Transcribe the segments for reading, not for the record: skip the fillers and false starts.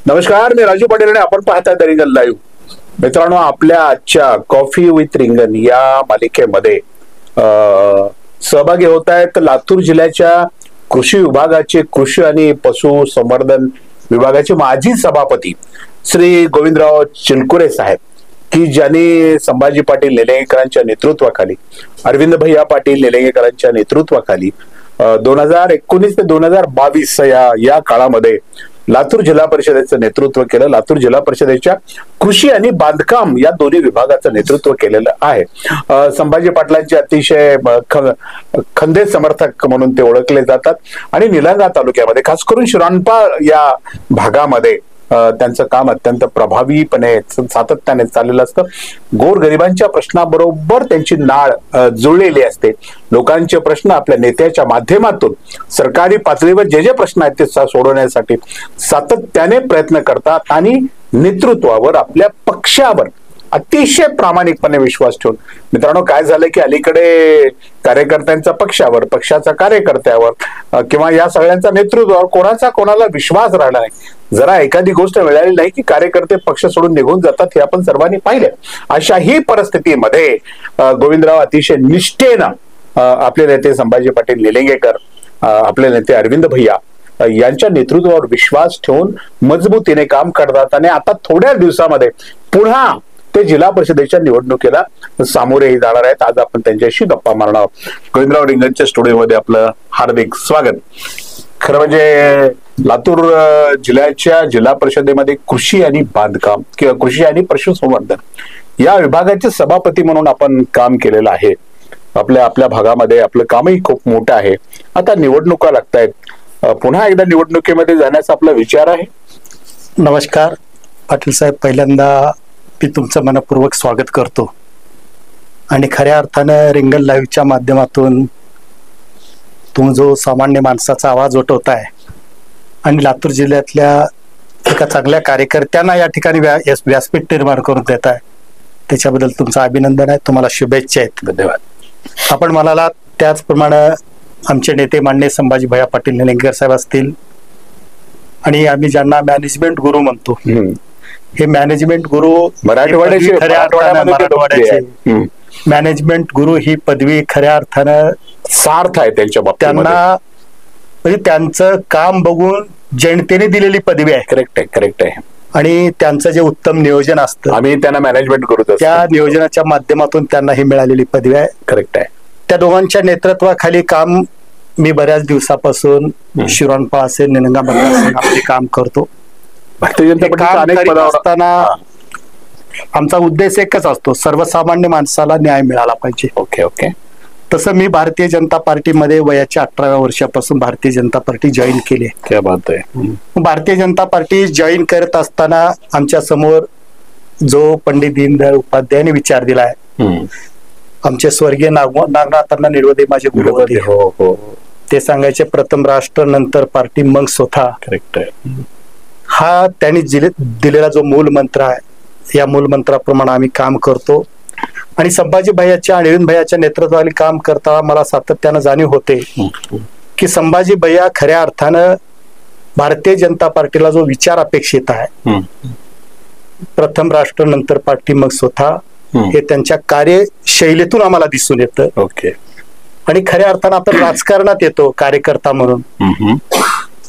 नमस्कार, मी राजू पाटील आणि आपण पाहताय द रिंगण लाईव्ह. मित्रांनो, आपल्या आजच्या कॉफी विथ रिंगण या मालिकेमध्ये सहभागी होत आहेत लातूर जिल्ह्याच्या कृषी विभागाचे कृषी आणि पशु संवर्धन विभागाचे माजी सभापती श्री गोविंदराव चिलकुरे साहेब, की ज्यांनी संभाजी पाटील निलंगेकरांच्या नेतृत्वाखाली, अरविंद भैया पाटील निलंगेकरांच्या नेतृत्वाखाली 2019 ते 2022 या काळामध्ये लातूर जिल्हा परिषदेचं नेतृत्व केलं. लातूर जिल्हा परिषदेच्या कृषी आणि बांधकाम या दोन्ही विभागाचं नेतृत्व केलेलं आहे. संभाजी पाटलांचे अतिशय खंदे समर्थक म्हणून ते ओळखले जातात आणि निलंगा तालुक्यामध्ये खास करून शिराणपा या भागामध्ये त्यांचं काम अत्यंत प्रभावीपणे सातत्याने चाललेलं असतं. गोरगरिबांच्या प्रश्नाबरोबर त्यांची नाळ जुळलेली असते. लोकांचे प्रश्न आपल्या नेत्याच्या माध्यमातून सरकारी पातळीवर जे जे प्रश्न आहेत ते सोडवण्यासाठी सातत्याने प्रयत्न करतात आणि नेतृत्वावर, आपल्या पक्षावर अतिशय प्रामाणिकपणे विश्वास ठेवून. मित्रांनो, काय झालं की अलीकडे कार्यकर्त्यांचा पक्षावर, पक्षाचा कार्यकर्त्यावर किंवा या सगळ्यांचा नेतृत्वावर कोणाला विश्वास राहिला नाही. जरा एखादी गोष्ट मिळाली नाही की कार्यकर्ते पक्ष सोडून निघून जातात, हे आपण सर्वांनी पाहिले. अशाही परिस्थितीमध्ये गोविंदराव अतिशय निष्ठेनं आपले नेते संभाजी पाटील निलंगेकर, आपले नेते अरविंद भैया यांच्या नेतृत्वावर विश्वास ठेवून मजबूतीने काम करतात आणि आता थोड्या दिवसामध्ये पुन्हा ते जिल्हा परिषदेच्या निवडणुकीला सामोरेही जाणार आहेत. आज आपण त्यांच्याशी गप्पा मारणार आहोत. गोविंदराव रिंगणच्या स्टुडिओमध्ये आपलं हार्दिक स्वागत. खरं म्हणजे लातूर जिल्ह्याच्या जिल्हा परिषदेमध्ये कृषी आणि बांधकाम किंवा कृषी आणि पशुसंवर्धन या विभागाचे सभापती म्हणून आपण काम केलेलं आहे. आपल्या भागामध्ये आपलं कामही खूप मोठं आहे. आता निवडणुका लागतायत, पुन्हा एकदा निवडणुकीमध्ये जाण्याचा आपला विचार आहे. नमस्कार पाटील साहेब, पहिल्यांदा मी तुमचं मनपूर्वक स्वागत करतो आणि खऱ्या अर्थानं रिंगण लाईव्हच्या माध्यमातून तुम्ही जो सामान्य माणसाचा आवाज उठवताय आणि लातूर जिल्ह्यातल्या एका चांगल्या कार्यकर्त्यांना या ठिकाणी व्यासपीठ निर्माण करून देत आहे, त्याच्याबद्दल तुमचं अभिनंदन आहे. तुम्हाला शुभेच्छा आहेत. धन्यवाद. आपण म्हणाला त्याचप्रमाणे आमचे नेते माननीय संभाजी भैया पाटील निलंगेकर साहेब असतील आणि आम्ही ज्यांना मॅनेजमेंट गुरु म्हणतो, हे मॅनेजमेंट गुरु मराठवाड्याचे मॅनेजमेंट गुरु ही पदवी खऱ्या अर्थानं सार्थ आहे त्यांच्या बाबतीत. त्यांना म्हणजे त्यांचं काम बघून जनतेने दिलेली पदवी आहे. करेक्ट आहे. आणि त्यांचं जे उत्तम नियोजन असतं, आम्ही त्यांना मॅनेजमेंट करू, त्या नियोजनाच्या माध्यमातून त्यांना ही मिळालेली पदवी आहे. करेक्ट आहे. त्या दोघांच्या नेतृत्वाखाली काम मी बऱ्याच दिवसापासून शिरोणपा असेल, निलंगा मतदारसंघामध्ये काम करतो. भारतीय जनता पक्षात असताना आमचा उद्देश एकच असतो, सर्वसामान्य माणसाला न्याय मिळाला पाहिजे. ओके. तसं मी भारतीय जनता पार्टीमध्ये वयाच्या 18व्या वर्षापासून भारतीय जनता पार्टी जॉईन केली. क्या बात आहे. भारतीय जनता पार्टी जॉईन करत असताना आमच्या समोर जो पंडित दीनदयाळ उपाध्यायांनी विचार दिला आहे, आमचे स्वर्गीय नागनाथांना निळवदे माझे गुरु होते. हो. ते सांगायचे, प्रथम राष्ट्र नंतर पार्टी मग स्वतः. करेक्ट आहे. हा त्यांनी दिलेला जो मूल मंत्र आहे, या मूल मंत्राप्रमाणे आम्ही काम करतो आणि संभाजी भैयाच्या आणि अरविंद भैयाच्या नेतृत्वाखाली काम करताना मला सातत्यानं जाणीव होते की संभाजी भैया खऱ्या अर्थानं भारतीय जनता पार्टीला जो विचार अपेक्षित आहे, प्रथम राष्ट्र नंतर पार्टी मग स्वतः, हे त्यांच्या कार्यशैलीतून आम्हाला दिसून येतं. ओके. आणि खऱ्या अर्थानं आपण राजकारणात येतो कार्यकर्ता म्हणून,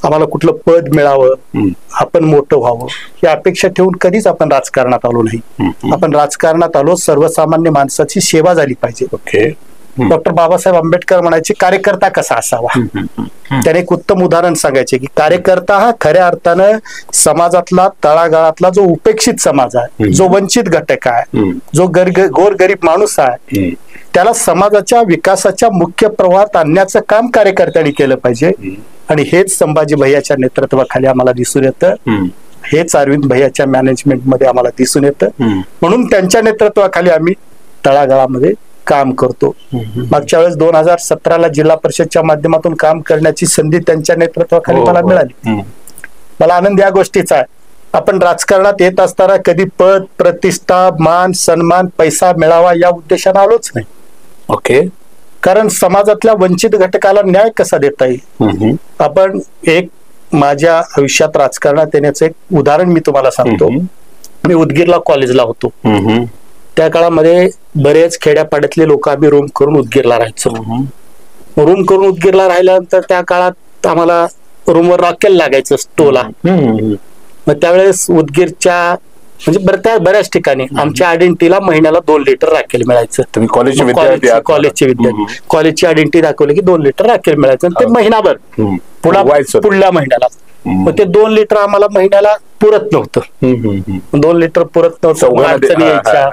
आम्हाला कुठलं पद मिळावं, आपण मोठं व्हावं ही अपेक्षा ठेवून कधीच आपण राजकारणात आलो नाही. आपण राजकारणात आलो सर्वसामान्य माणसाची सेवा झाली पाहिजे. ओके. डॉक्टर बाबासाहेब आंबेडकर म्हणायचे, कार्यकर्ता कसा असावा. त्याने एक उत्तम उदाहरण सांगायचे की कार्यकर्ता हा खऱ्या अर्थानं समाजातला तळागाळातला जो उपेक्षित समाज आहे, जो वंचित घटक आहे, जो गोरगरीब माणूस आहे, त्याला समाजाच्या विकासाच्या मुख्य प्रवाहात आणण्याचं काम कार्यकर्त्यांनी केलं पाहिजे. आणि हेच संभाजी भैयाच्या नेतृत्वाखाली आम्हाला दिसून येतं, हेच अरविंद भैयाच्या मॅनेजमेंट मध्ये आम्हाला दिसून येतं. म्हणून त्यांच्या नेतृत्वाखाली आम्ही तळागाळामध्ये काम करतो. मागच्या वेळेस 2017ला जिल्हा परिषदच्या माध्यमातून काम करण्याची संधी त्यांच्या नेतृत्वाखाली मला मिळाली. मला आनंद या गोष्टीचा आहे, आपण राजकारणात येत असताना कधी पद, प्रतिष्ठा, मान, सन्मान, पैसा मिळावा या उद्देशाने आलोच नाही. ओके. कारण समाजातल्या वंचित घटकाला न्याय कसा देता येईल. आपण एक माझ्या आयुष्यात राजकारणात येण्याचं एक उदाहरण मी तुम्हाला सांगतो. मी उदगीरला कॉलेजला होतो. त्या काळामध्ये बरेच खेड्यापाड्यातले लोक आम्ही रूम करून उदगीरला राहायचो. रूम करून उदगीरला राहिल्यानंतर त्या काळात आम्हाला रूमवर रॉकेल लागायचं स्टोला. मग त्यावेळेस उदगीरच्या म्हणजे बऱ्याच ठिकाणी आमच्या आयडेंटिटीला महिन्याला 2 लिटर राखेल मिळायचं. तुम्ही कॉलेजचे विद्यार्थी कॉलेजची आयडेंटिटी दाखवली की 2 लिटर राखेल मिळायचं. आणि ते महिनाभर पुढल्या महिन्याला मग ते 2 लिटर आम्हाला महिन्याला पुरत नव्हतं. 2 लिटर पुरत नव्हतं, अडचणी यायच्या.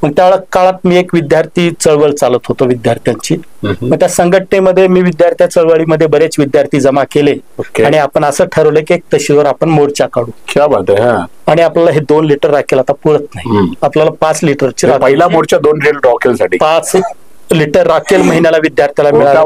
मग त्या काळात मी एक विद्यार्थी चळवळ चालत होतो विद्यार्थ्यांची. मग त्या संघटनेमध्ये मी विद्यार्थी चळवळीमध्ये बरेच विद्यार्थी जमा केले आणि आपण असं ठरवलं की एक तहसीलवर आपण मोर्चा काढू. आणि आपल्याला हे 2 लिटर राखेल आता पुरत नाही, आपल्याला 5 लिटरची. पहिला मोर्चा 2 लिटर राखेलसाठी 5 लिटर राखेल महिन्याला विद्यार्थ्याला मिळाला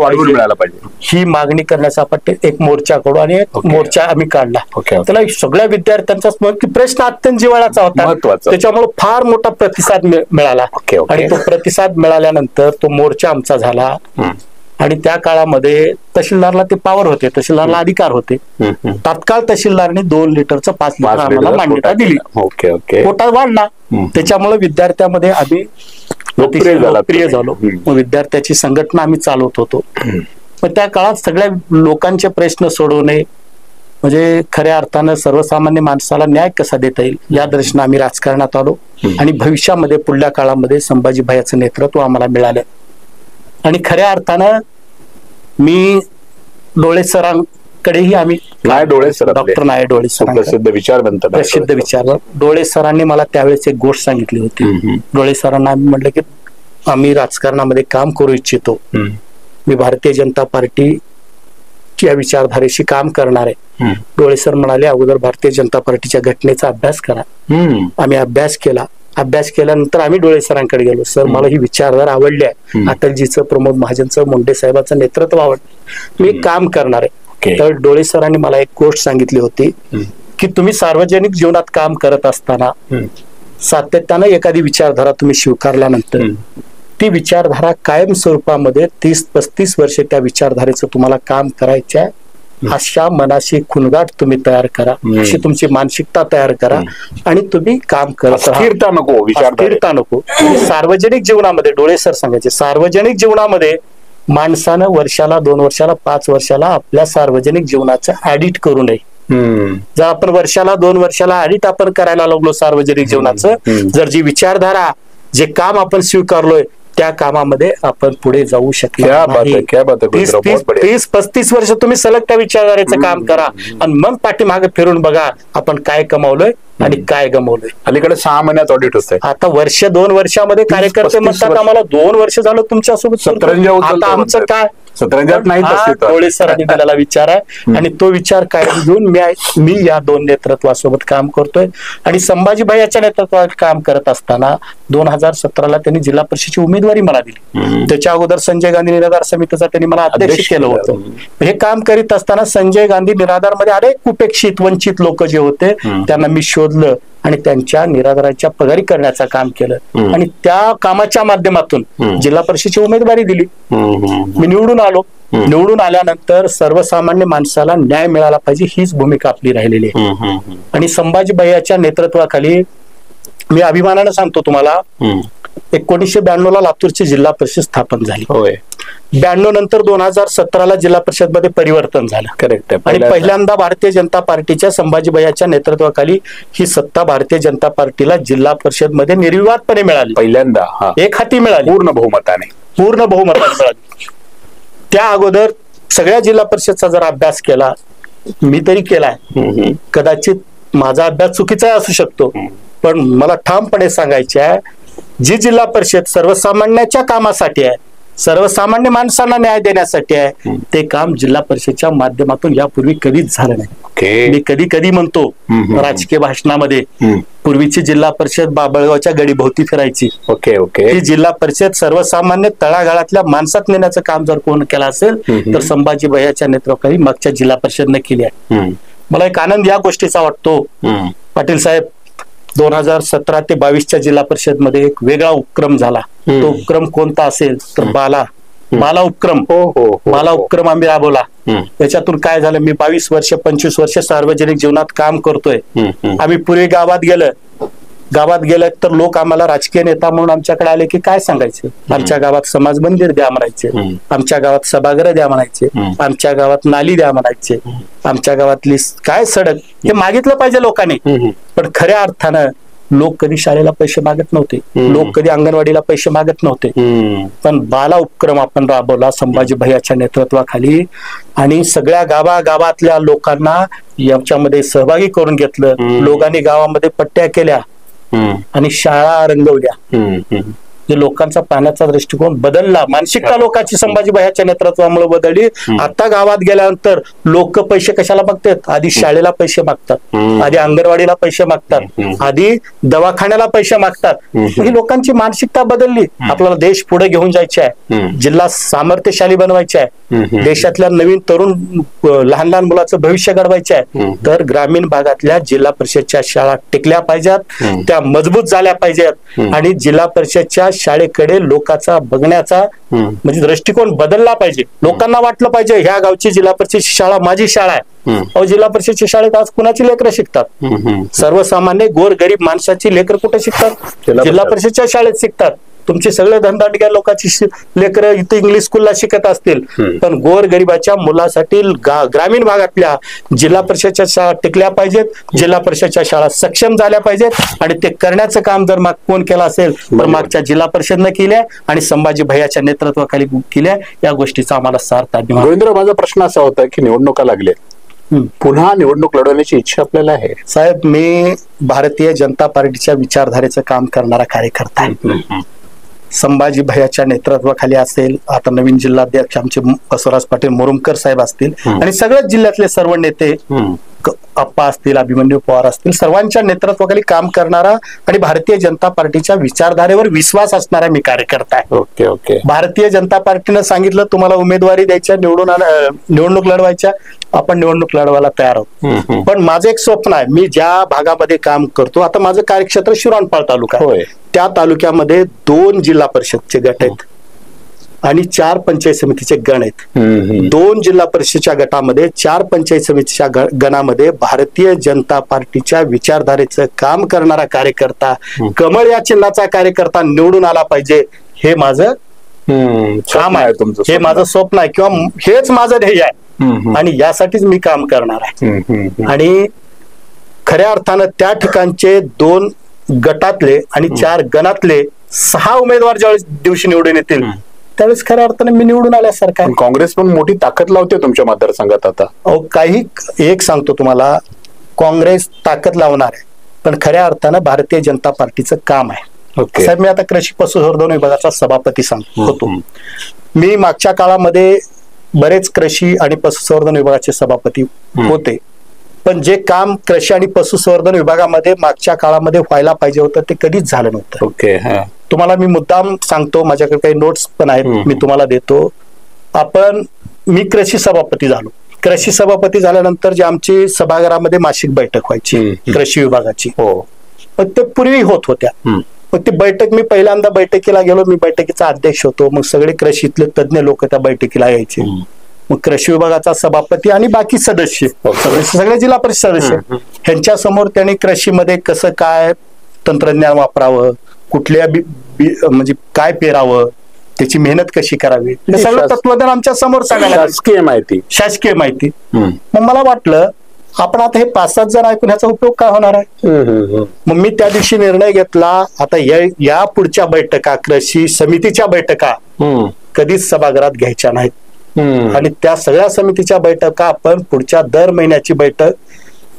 पाहिजे ही मागणी करण्याचा आपण एक मोर्चा काढू. आणि एक मोर्चा आम्ही काढला. त्याला सगळ्या विद्यार्थ्यांचा प्रश्न अत्यंत जिव्हाळ्याचा होता, त्याच्यामुळे फार मोठा प्रतिसाद मिळाला. आणि तो प्रतिसाद मिळाल्यानंतर तो मोर्चा आमचा झाला. आणि त्या काळामध्ये तहसीलदारला ते पावर होते, तहसीलदारला अधिकार होते. तात्काळ तहसीलदारने 2 लिटरचं 5 लिटर आम्हाला मान्यता दिली. कोटा वाढला. त्याच्यामुळे विद्यार्थ्यामध्ये आम्ही लोकप्रिय झालो. विद्यार्थ्याची संघटना आम्ही चालवत होतो. मग त्या काळात सगळ्या लोकांचे प्रश्न सोडवणे म्हणजे खऱ्या अर्थानं सर्वसामान्य माणसाला न्याय कसा देता येईल या दृष्टीने आम्ही राजकारणात आलो. आणि भविष्यामध्ये पुढल्या काळामध्ये संभाजी भाईचं नेतृत्व आम्हाला मिळालं. आणि खऱ्या अर्थानं मी डोळे सरांकडेही आम्ही डॉक्टर नाय डोळे सर प्रसिद्ध विचारवंत डोळे सरांनी मला त्यावेळेस एक गोष्ट सांगितली होती. डोळे सरांना आम्ही म्हटलं की आम्ही राजकारणामध्ये काम करू इच्छितो, मी भारतीय जनता पार्टीच्या विचारधारेशी काम करणार आहे. डोळे सर म्हणाले अगोदर भारतीय जनता पार्टीच्या घटनेचा अभ्यास करा. आम्ही अभ्यास केला. अभ्यास केल्यानंतर आम्ही डोळे सरांकडे गेलो. सर मला ही विचारधारा आवडली आहे, अटलजीचं, प्रमोद महाजनचं, मुंडे साहेबांचं नेतृत्व आवडलं, मी काम करणार आहे. तर डोळे सरांनी मला एक गोष्ट सांगितली होती की तुम्ही सार्वजनिक जीवनात काम करत असताना सातत्यानं एखादी विचारधारा तुम्ही स्वीकारल्यानंतर ती विचारधारा कायम स्वरूपामध्ये 30-35 वर्षे त्या विचारधारेचं तुम्हाला काम करायचं आहे. अशा मनाशी खुणगाट तुम्ही तयार करा, अशी तुमची मानसिकता तयार करा आणि तुम्ही काम करत स्थिरता नको. सार्वजनिक जीवनामध्ये डोळे सर सांगायचे सार्वजनिक जीवनामध्ये माणसानं वर्षाला 2 वर्षाला 5 वर्षाला आपल्या सार्वजनिक जीवनाचं ऑडिट करू नये. जर आपण वर्षाला 2 वर्षाला ऑडिट आपण करायला लागलो सार्वजनिक जीवनाचं, जर जी विचारधारा जे काम आपण स्वीकारलोय त्या कामामध्ये आपण पुढे जाऊ शकणार नाही. 30-35 वर्ष तुम्ही सलग त्या विचारधारेचं काम करा आणि मग पाठीमागे फिरून बघा आपण काय कमावलोय आणि काय गमावलोय. अलीकडे 6 महिन्यात ऑडिट होतंय. आता 2 वर्षामध्ये कार्यकर्ते म्हणतात आम्हाला 2 वर्ष झालं तुमच्यासोबत. आता आमचं काय डोळे सरांनी दिलेला विचार आहे आणि तो विचार कायम घेऊन मी या 2 नेतृत्वासोबत काम करतोय. आणि संभाजी भाईच्या नेतृत्वात काम करत असताना 2017ला त्यांनी जिल्हा परिषदेची उमेदवारी मला दिली. त्याच्या अगोदर संजय गांधी निराधार समितीचा त्यांनी मला अध्यक्ष केलं होतं. हे काम करीत असताना संजय गांधी निराधार मध्ये अनेक उपेक्षित वंचित लोक जे होते त्यांना मी शोधलं आणि त्यांच्या निराधाराच्या पगारी करण्याचं काम केलं आणि त्या कामाच्या माध्यमातून जिल्हा परिषदेची उमेदवारी दिली. मी निवडून आलो. निवडून आल्यानंतर सर्वसामान्य माणसाला न्याय मिळाला पाहिजे हीच भूमिका आपली राहिलेली आहे. आणि संभाजी भाईच्या नेतृत्वाखाली मी अभिमानानं सांगतो तुम्हाला 1992ला लातूरची जिल्हा परिषद स्थापन झाली. 92 नंतर 2017ला जिल्हा परिषद मध्ये परिवर्तन झालं. करेक्ट. आणि पहिल्यांदा भारतीय जनता पार्टीच्या संभाजी भाईच्या नेतृत्वाखाली ही सत्ता भारतीय जनता पार्टीला जिल्हा परिषद मध्ये निर्विवादपणे मिळाली. पहिल्यांदा एक हाती मिळाली, पूर्ण बहुमताने मिळाली. त्या अगोदर सगळ्या जिल्हा परिषदचा जर अभ्यास केला, मी तरी केलाय, कदाचित माझा अभ्यास चुकीचा असू शकतो, पण मला ठामपणे सांगायचे आहे जी जिल्हा परिषद सर्वसामान्याच्या कामासाठी आहे, सर्वसामान्य माणसांना न्याय देण्यासाठी आहे, ते काम जिल्हा परिषदच्या माध्यमातून यापूर्वी कधीच झालं नाही. मी कधी म्हणतो राजकीय भाषणामध्ये, पूर्वीची जिल्हा परिषद बाबळगावच्या गडीभोवती फिरायची. ही जिल्हा परिषद सर्वसामान्य तळागाळातल्या माणसात नेण्याचं काम जर कोण केलं असेल तर संभाजी भाईच्या नेतृत्वाखाली मागच्या जिल्हा परिषदने केली आहे. मला एक आनंद या गोष्टीचा वाटतो पाटील साहेब, 2017 ते 22च्या जिल्हा परिषद मध्ये एक वेगळा उपक्रम झाला. तो उपक्रम कोणता असेल तर बाला बाला उपक्रम हो. बाला उपक्रम आम्ही राबवला. त्याच्यातून काय झालं, मी 22 वर्ष 25 वर्ष सार्वजनिक जीवनात काम करतोय. आम्ही पूर्वी गावात गेलं तर लोक आम्हाला राजकीय नेता म्हणून आमच्याकडे आले की काय सांगायचे, आमच्या गावात समाज मंदिर द्या म्हणायचे, आमच्या गावात सभागृह द्या म्हणायचे, आमच्या गावात नाली द्या म्हणायचे, आमच्या गावातली काय सडक, हे मागितलं पाहिजे लोकांनी. पण खऱ्या अर्थानं लोक कधी शाळेला पैसे मागत नव्हते, लोक कधी अंगणवाडीला पैसे मागत नव्हते. पण बाला उपक्रम आपण राबवला संभाजी भैयाच्या नेतृत्वाखाली आणि सगळ्या गावागावातल्या लोकांना याच्यामध्ये सहभागी करून घेतलं. लोकांनी गावामध्ये पट्ट्या केल्या आणि शाळा रंगवल्या. लोकांचा पाहण्याचा दृष्टिकोन बदलला, मानसिकता लोकांची संभाजी भैयाच्या नेतृत्वामुळे बदलली. आता गावात गेल्यानंतर लोक पैसे कशाला मागतात, आधी शाळेला पैसे मागतात, आधी अंगणवाडीला पैसे मागतात, आधी दवाखान्याला पैसे मागतात. ही लोकांची मानसिकता बदलली. आपल्याला देश पुढे घेऊन जायचे आहे, जिल्हा सामर्थ्यशाली बनवायचे आहे, देशातल्या नवीन तरुण लहान लहान मुलाचं भविष्य घडवायचे आहे. तर ग्रामीण भागातल्या जिल्हा परिषदच्या शाळा टिकल्या पाहिजेत, त्या मजबूत झाल्या पाहिजेत आणि जिल्हा परिषदच्या शाळेकडे लोकांचा बघण्याचा म्हणजे दृष्टिकोन बदलला पाहिजे. लोकांना वाटलं पाहिजे ह्या गावची जिल्हा परिषदची शाळा माझी शाळा आहे. जिल्हा परिषदच्या शाळेत आज कुणाची लेकरं शिकतात, सर्वसामान्य गोर गरीब माणसाची लेकरं कुठे शिकतात, जिल्हा परिषदच्या शाळेत शिकतात. तुमचे सगळे धंदाटग्या लोकांची लेकरं इथे इंग्लिश स्कूलला शिकत असतील, पण गोर गरिबाच्या मुलासाठी ग्रामीण भागातल्या जिल्हा परिषदच्या शाळा टिकल्या पाहिजेत, जिल्हा परिषदच्या शाळा सक्षम झाल्या पाहिजेत. आणि ते करण्याचं काम जर कोण केलं असेल तर मागच्या जिल्हा परिषदनं केल्या आणि संभाजी भैयाच्या नेतृत्वाखाली केल्या. या गोष्टीचा आम्हाला सार्थ आहे. गोविंदराव, माझा प्रश्न असा होता की निवडणुका लागले, पुन्हा निवडणूक लढवण्याची इच्छा आपल्याला आहे? साहेब, मी भारतीय जनता पार्टीच्या विचारधारेचं काम करणारा कार्यकर्ता आहे. संभाजी भैयाच्या नेतृत्वाखाली असेल, आता नवीन जिल्हाध्यक्ष आमचे बसवराज पाटील मुरुमकर साहेब असतील आणि सगळ्याच जिल्ह्यातले सर्व नेते, आप्पा असतील, अभिमन्यू पवार असतील, सर्वांच्या नेतृत्वाखाली काम करणारा आणि भारतीय जनता पार्टीच्या विचारधारेवर विश्वास असणारा मी कार्यकर्ता आहे. ओके. भारतीय जनता पार्टीनं सांगितलं तुम्हाला उमेदवारी द्यायच्या, निवडणूक लढवायच्या, आपण निवडणूक लढवायला तयार आहोत. पण माझं एक स्वप्न आहे, मी ज्या भागामध्ये काम करतो, आता माझं कार्यक्षेत्र शिराळपाल तालुका आहे, त्या तालुक्यामध्ये 2 जिल्हा परिषदचे गट आहेत आणि 4 पंचायत समितीचे गण आहेत. 2 जिल्हा परिषदच्या गटामध्ये 4 पंचायत समितीच्या गणामध्ये भारतीय जनता पार्टीच्या विचारधारेचं काम करणारा कार्यकर्ता, कमळ या चिन्हाचा कार्यकर्ता निवडून आला पाहिजे. हे माझं काम आहे, हे माझं स्वप्न आहे किंवा हेच माझं ध्येय आहे आणि यासाठीच मी काम करणार आहे. आणि खऱ्या अर्थानं त्या ठिकाणचे 2 गटातले आणि 4 गणातले 6 उमेदवार ज्यावेळेस दिवशी निवडून येतील त्यावेळेस खऱ्या अर्थाने मी निवडून आल्यासारखं आहे. काँग्रेस पण मोठी ताकद लावते तुमच्या मतदारसंघात आता. काही एक सांगतो तुम्हाला, काँग्रेस ताकद लावणार आहे पण खऱ्या अर्थानं भारतीय जनता पार्टीचं काम आहे. साहेब, मी आता कृषी पशुसंवर्धन विभागाचा सभापती होतो. मी मागच्या काळामध्ये बरेच कृषी आणि पशुसंवर्धन विभागाचे सभापती होते, पण जे काम कृषी आणि पशुसंवर्धन विभागामध्ये मागच्या काळामध्ये व्हायला पाहिजे होतं ते कधीच झालं नव्हतं. तुम्हाला मी मुद्दाम सांगतो, माझ्याकडे काही नोट्स पण आहेत, मी तुम्हाला देतो. मी कृषी सभापती झालो. कृषी सभापती झाल्यानंतर जे आमची सभागृहामध्ये मासिक बैठक व्हायची कृषी विभागाची, पण ते पूर्वी होत होत्या. मग ती बैठक, मी पहिल्यांदा बैठकीला गेलो, मी बैठकीचा अध्यक्ष होतो. मग सगळे कृषीतले तज्ञ लोक त्या बैठकीला यायचे. मग कृषी विभागाचा सभापती आणि बाकी सदस्य सगळे जिल्हा परिषद सदस्य ह्यांच्या समोर त्यांनी कृषीमध्ये कसं काय तंत्रज्ञान वापरावं, कुठल्या म्हणजे काय पेरावं, त्याची मेहनत कशी करावी, हे सगळं तत्वज्ञान आमच्या समोर सांगायला, शासकीय माहिती. मग मला वाटलं आपण आता हे 5-7 जण ऐकून ह्याचा उपयोग काय होणार आहे. मग मी त्या दिवशी निर्णय घेतला, आता या पुढच्या बैठका, कृषी समितीच्या बैठका कधीच सभागृहात घ्यायच्या नाहीत आणि त्या सगळ्या समितीच्या बैठका आपण पुढच्या दर महिन्याची बैठक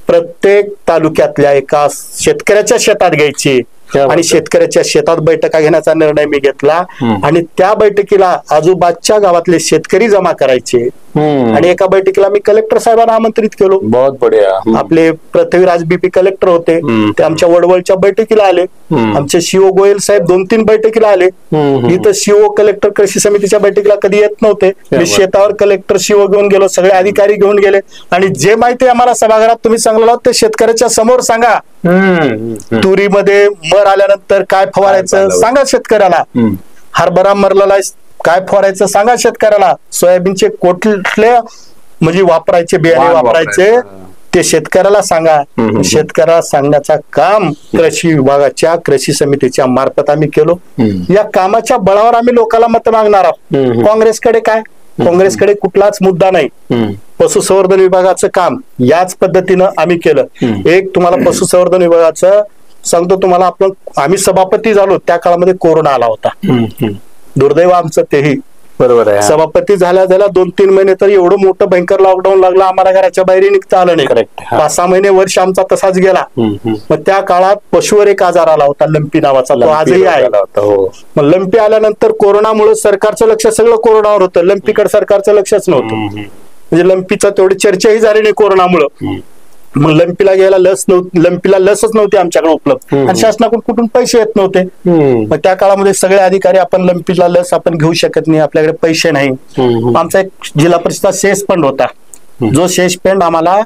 प्रत्येक तालुक्यातल्या एका शेतकऱ्याच्या शेतात घ्यायची आणि शेतकऱ्याच्या शेतात बैठका घेण्याचा निर्णय मी घेतला. आणि त्या बैठकीला आजूबाजूच्या गावातले शेतकरी जमा करायचे आणि एका बैठकीला मी कलेक्टर साहेबांना आमंत्रित केलो. बहुत बढिया. आपले पृथ्वीराज बीपी कलेक्टर होते, ते आमच्या वडवळच्या बैठकीला आले. आमचे सीओ गोयल साहेब 2-3 बैठकीला आले. इथं सीओ कलेक्टर कृषी समितीच्या बैठकीला कधी येत नव्हते. मी शेतावर कलेक्टर सीओ घेऊन गेलो, सगळे अधिकारी घेऊन गेले आणि जे माहिती आम्हाला सभागृहात तुम्ही सांगला ते शेतकऱ्याच्या समोर सांगा. तुरीमध्ये मर आल्यानंतर काय फवारायचं सांगा शेतकऱ्याला. हरभरा मरलेला काय फवारायचं सांगा शेतकऱ्याला. सोयाबीनचे कुठले म्हणजे वापरायचे बियाणे वापरायचे ते शेतकऱ्याला सांगा. शेतकऱ्याला सांगण्याचा काम कृषी विभागाच्या कृषी समितीच्या मार्फत आम्ही केलो. या कामाच्या बळावर आम्ही लोकांना मत मागणार आहोत. काँग्रेसकडे काय, काँग्रेसकडे कुठलाच मुद्दा नाही. पशुसंवर्धन विभागाचं काम याच पद्धतीनं आम्ही केलं. एक तुम्हाला पशुसंवर्धन विभागाचं सांगतो तुम्हाला, आम्ही सभापती झालो त्या काळामध्ये कोरोना आला होता. दुर्दैव आमचं तेही. बरोबर आहे. सभापती झाल्या 2-3 महिने तर एवढं मोठं भयंकर लॉकडाऊन लागला, आम्हाला घराच्या बाहेर निघता आलं नाही. 5-6 महिने वर्ष आमचा तसाच गेला. मग त्या काळात पशुवर एक आजार आला होता लंपी नावाचा, तो आजही आहे. मग लंपी आल्यानंतर कोरोनामुळे सरकारचं लक्ष सगळं कोरोनावर होतं, लंपीकडे सरकारचं लक्षच नव्हतं. म्हणजे लंपीचा तेवढी चर्चाही झाली नाही कोरोनामुळे. मग लंपीला घ्यायला लस नव्हती, लंपीला लसच नव्हती आमच्याकडे उपलब्ध आणि शासनाकडून कुठून पैसे येत नव्हते. मग त्या काळामध्ये सगळे अधिकारी आपण लंपीला लस आपण घेऊ शकत नाही, आपल्याकडे पैसे नाही. आमचा एक जिल्हा परिषद शेष फंड होता, जो शेष फंड आम्हाला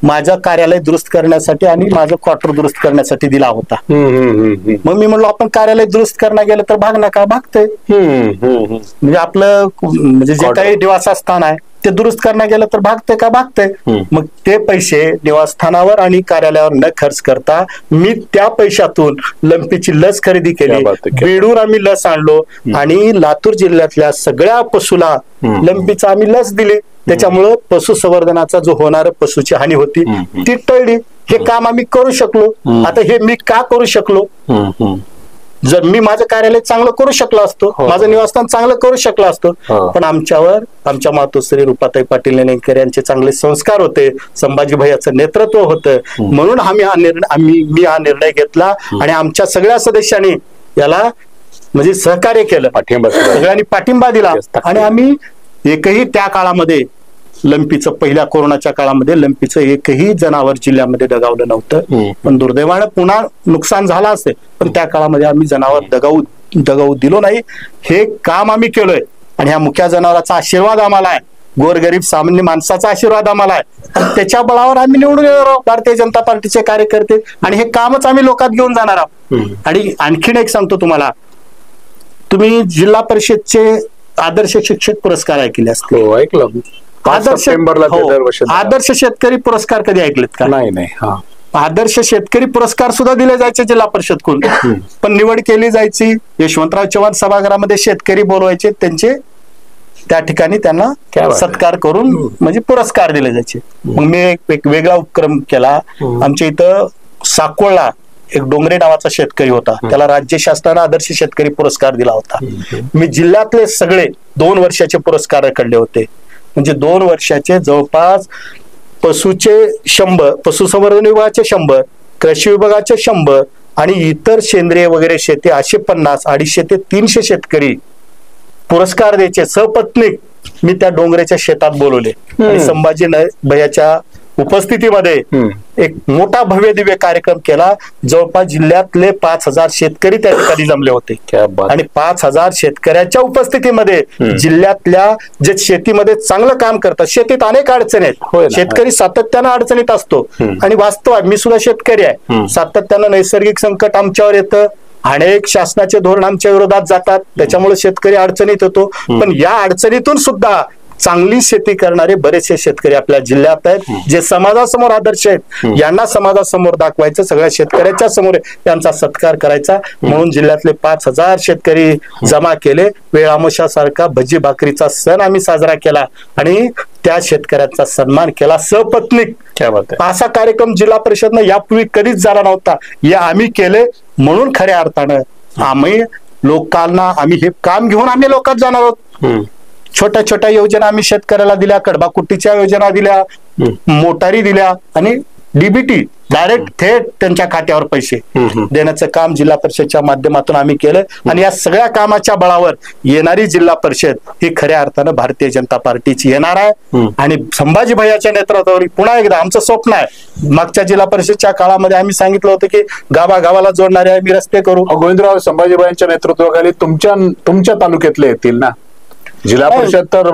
माझं कार्यालय दुरुस्त करण्यासाठी आणि माझं क्वार्टर दुरुस्त करण्यासाठी दिला होता. मग मी म्हणलो आपण कार्यालय दुरुस्त करणं गेलं तर भाग नका, भागतंय. म्हणजे आपलं म्हणजे जे काही निवासस्थान आहे ते दुरुस्त करणं गेलं तर भागतंय का, भागतंय. मग ते पैसे निवासस्थानावर आणि कार्यालयावर न खर्च करता मी त्या पैशातून लंपीची लस खरेदी केली. बेडूर आम्ही लस आणलो आणि लातूर जिल्ह्यातल्या सगळ्या पशुला लंपीचा आम्ही लस दिली. त्याच्यामुळं पशुसंवर्धनाचा जो होणारा पशुची हानी होती ती टळली. हे काम आम्ही करू शकलो. आता हे मी का करू शकलो, जर मी माझं कार्यालय चांगलं करू शकलो असतो, माझं निवासस्थान चांगलं करू शकलो असतो, पण आमच्यावर आमच्या मातोश्री रुपाताई पाटील निलंगेकर यांचे चांगले संस्कार होते, संभाजी भैयाचं नेतृत्व होतं. म्हणून मी हा निर्णय घेतला आणि आमच्या सगळ्या सदस्यांनी याला म्हणजे सहकार्य केलं, सगळ्यांनी पाठिंबा दिला. आणि आम्ही एकही त्या काळामध्ये लंपीचं, पहिल्या कोरोनाच्या काळामध्ये लंपीचं एकही जनावर जिल्ह्यामध्ये दगावलं नव्हतं. पण दुर्दैवानं पुन्हा नुकसान झालं असेल, पण त्या काळामध्ये आम्ही जनावर दगावू दिलो नाही. हे काम आम्ही केलोय आणि ह्या मुख्या जनावराचा आशीर्वाद आम्हाला आहे, गोरगरीब सामान्य माणसाचा आशीर्वाद आम्हाला आहे. त्याच्या बळावर आम्ही निवडून येणार भारतीय जनता पार्टीचे कार्यकर्ते आणि हे कामच आम्ही लोकात घेऊन जाणार आहोत. आणि आणखीन एक सांगतो तुम्हाला, तुम्ही जिल्हा परिषदचे आदर्श शिक्षक पुरस्कार ऐकले असतील. ऐकलं. आदर्श शेतकरी पुरस्कार कधी ऐकलेत का? नाही. आदर्श शेतकरी पुरस्कार सुद्धा दिले जायचे जिल्हा परिषद कडून, पण निवड केली जायची. यशवंतराव चव्हाण सभागृहामध्ये शेतकरी बोलवायचे, त्यांचे त्या ठिकाणी त्यांना सत्कार करून म्हणजे पुरस्कार दिले जायचे. मग मी एक वेगळा उपक्रम केला. आमच्या इथं साकोळला एक डोंगरे नावाचा शेतकरी होता, त्याला राज्य शासनाने आदर्श शेतकरी पुरस्कार दिला होता. मी जिल्ह्यातले सगळे 2 वर्षाचे पुरस्कार काढले होते. म्हणजे 2 वर्षाचे जवळपास पशुचे 100, पशुसंवर्धन विभागाचे 100, कृषी विभागाचे 100 आणि इतर सेंद्रिय वगैरे शेती असे 50, 250 ते 300 शेतकरी पुरस्कार द्यायचे सपत्नीक. मी त्या डोंगरेच्या शेतात बोलवले आणि संभाजी भैयाच्या उपस्थितीमध्ये एक मोठा भव्य दिव्य कार्यक्रम केला. जवळपास जिल्ह्यातले 5000 शेतकरी त्या ठिकाणी जमले होते आणि 5000 शेतकऱ्याच्या उपस्थितीमध्ये जिल्ह्यातल्या जे शेतीमध्ये चांगलं काम करतात, शेतीत अनेक अडचणी आहेत, शेतकरी सातत्यानं अडचणीत असतो आणि वास्तव आहे, मी सुद्धा शेतकरी आहे. सातत्यानं नैसर्गिक संकट आमच्यावर येतं, अनेक शासनाचे धोरण आमच्या विरोधात जातात, त्याच्यामुळे शेतकरी अडचणीत होतो. पण या अडचणीतून सुद्धा चांगली शेती करणारे बरेचसे शेतकरी आपल्या जिल्ह्यात आहेत, जे समाजासमोर आदर्श आहेत. यांना समाजासमोर दाखवायचं, सगळ्या शेतकऱ्याच्या समोर यांचा सत्कार करायचा. म्हणून जिल्ह्यातले 5000 शेतकरी जमा केले. वेळामोशासारखा भजी भाकरीचा सण आम्ही साजरा केला आणि त्या शेतकऱ्यांचा सन्मान केला सपत्नीक. असा कार्यक्रम जिल्हा परिषदनं यापूर्वी कधीच झाला नव्हता. हे आम्ही केले म्हणून खऱ्या अर्थानं आम्ही लोकांना, आम्ही हे काम घेऊन आम्ही लोकात जाणार आहोत. छोट्या छोट्या योजना आम्ही शेतकऱ्याला दिल्या, कडबाकुट्टीच्या योजना दिल्या, मोटारी दिल्या आणि डीबीटी डायरेक्ट थेट त्यांच्या खात्यावर पैसे देण्याचं काम जिल्हा परिषदच्या माध्यमातून आम्ही केलं. आणि या सगळ्या कामाच्या बळावर येणारी जिल्हा परिषद ही खऱ्या अर्थानं भारतीय जनता पार्टीची येणार आहे. आणि संभाजी भैयाच्या नेतृत्वावर पुन्हा एकदा आमचं स्वप्न आहे. मागच्या जिल्हा परिषदच्या काळामध्ये आम्ही सांगितलं होतं की गावागावाला जोडणारे आम्ही रस्ते करू. गोविंदराव, संभाजी भैयांच्या नेतृत्वाखाली तुमच्या तालुक्यातले येतील ना जिल्हा परिषद? तर